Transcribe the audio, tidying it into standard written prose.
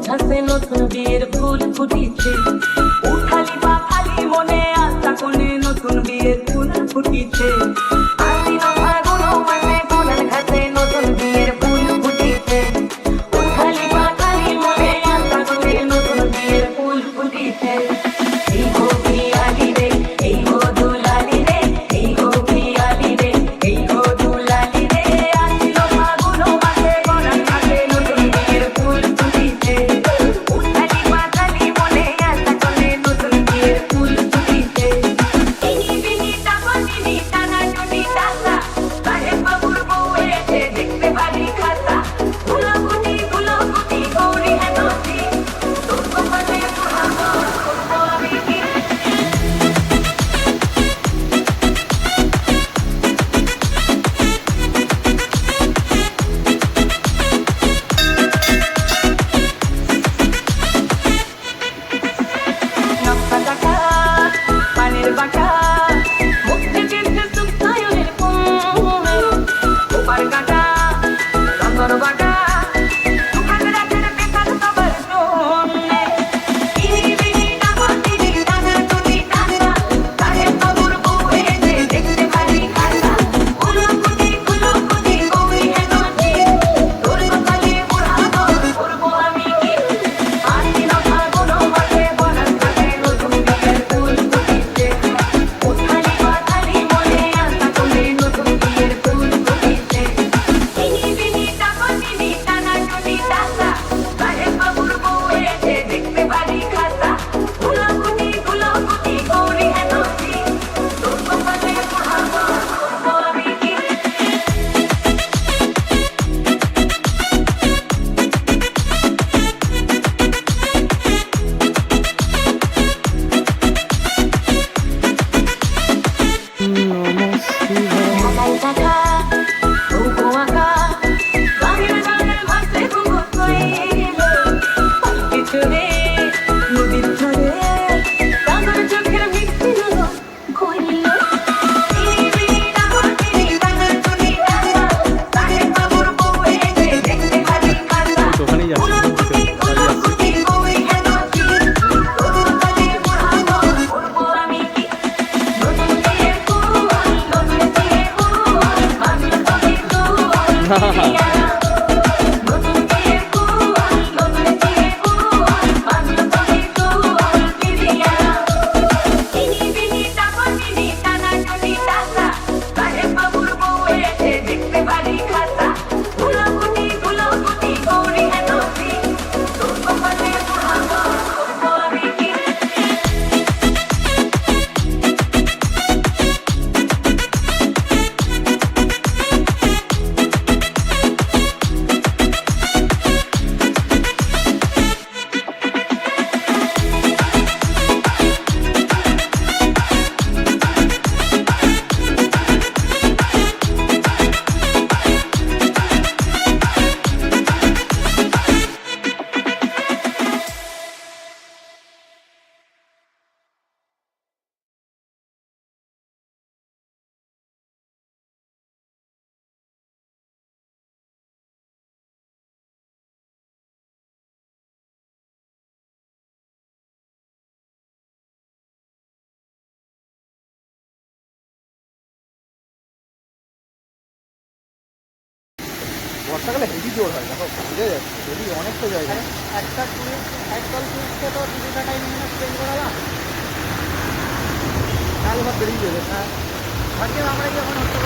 ঝাঁসে নতুন বিয়ের ফুল ফুটিছে, উঠালি পাখালি মনে আশা কোণে নতুন বিয়ের ফুল ফুটিছে। আশ্বিন ফাগুন মাসে কোণার ঘাসে নতুন বিয়ের ফুল ফুটিছে, উঠালি পাখালি মনে আশা কোণে নতুন বিয়ের ফুল ফুটিছে। এই গো পিয়ালি রে, এই গো দুলালি রে, এই গো পিয়ালি রে, এই গো দুলালি রে। আশ্বিন ফাগুন মাসে কোণার ঘাসে নতুন বিয়ের ফুল ফুটিছে, উঠালি পাখালি মনে আশা কোণে নতুন বিয়ের ফুল ফুটিছে। ইনি বিনি টাকানি টানা টুনি টাকা, সাহেব বাবুর বউ এসে দেখতে ভারী খাসা। গুলোগুটি গৌরী হেনসি, তোর কপালে পোড়াবো করবো আমি কি। নকশা টাকা পানের বাটা, মুখ থেকে সুস্থায়নের কমে ওপার কাটা রঙর বাটা, সুখান রাতের বেকার সবার জন্যে। ইনি বিনি টাকানি টানা টুনি টাকা, সাহেব বাবুর বউ এসে দেখতে ভারী খাসা। গুলোগুটি গৌরী হেনসি, তোর কপালে পোড়াবো করবো আমি কি। আশ্বিন ফাগুন মাসে কোণার ঘাসে নতুন বিয়ের ফুল ফুটিছে, উঠালি পাখালি মনে আশা কোণে নতুন বিয়ের ফুল ফুটিছে। ইনি বিনি টাকানি টানা টুনি টাকা, সাহেব বাবুর বউ এসে দেখতে ভারী খাসা। গুলোগুটি গৌরী হেনসি, তোর কপালে পোড়াবো করবো আমি কি। ঢাকায় টাকা নৌকো আঁকা, বাঁধের বাঁধের ভাসে পুকুর কইল, পাল্টে চলে নদীর ধারে সাগর চোখের মিষ্টি হলো কইল। ইনি বিনি টাকানি টানা টুনি টাকা, সাহেব বাবুর বউ এসে দেখতে ভারী খাসা। গুলোগুটি গৌরী হেনসি, তোর কপালে পোড়াবো করবো আমি কি। নতুন বিয়ের ফুল, নতুন বিয়ের ফুল, বাংলা কবি তুল পিয়ারা। নতুন বিয়ের ফুল, নতুন বিয়ের ফুল, বাংলা কবি তুল পিয়ারা। ইনি বিনি টাকানি টানা টুনি টাকা, সাহেব বাবুর বউ এসে দেখতে ভারী খাসা। গুলোগুটি গৌরী হেনসি, তোর কপালে পোড়াবো করবো আমি কি। বর্ষাকালে হেভি জোর হয়, দেখো বুঝে যাচ্ছে হেভি অনেকটা জায়গা। একটা টুরিস্ট একদল টুরিস্টকে তো 2টা টাইম স্পেন্ড করালাম, কাল ভাব বেরিয়ে যাবে। হ্যাঁ ভাবছি আমরা যখন হচ্ছে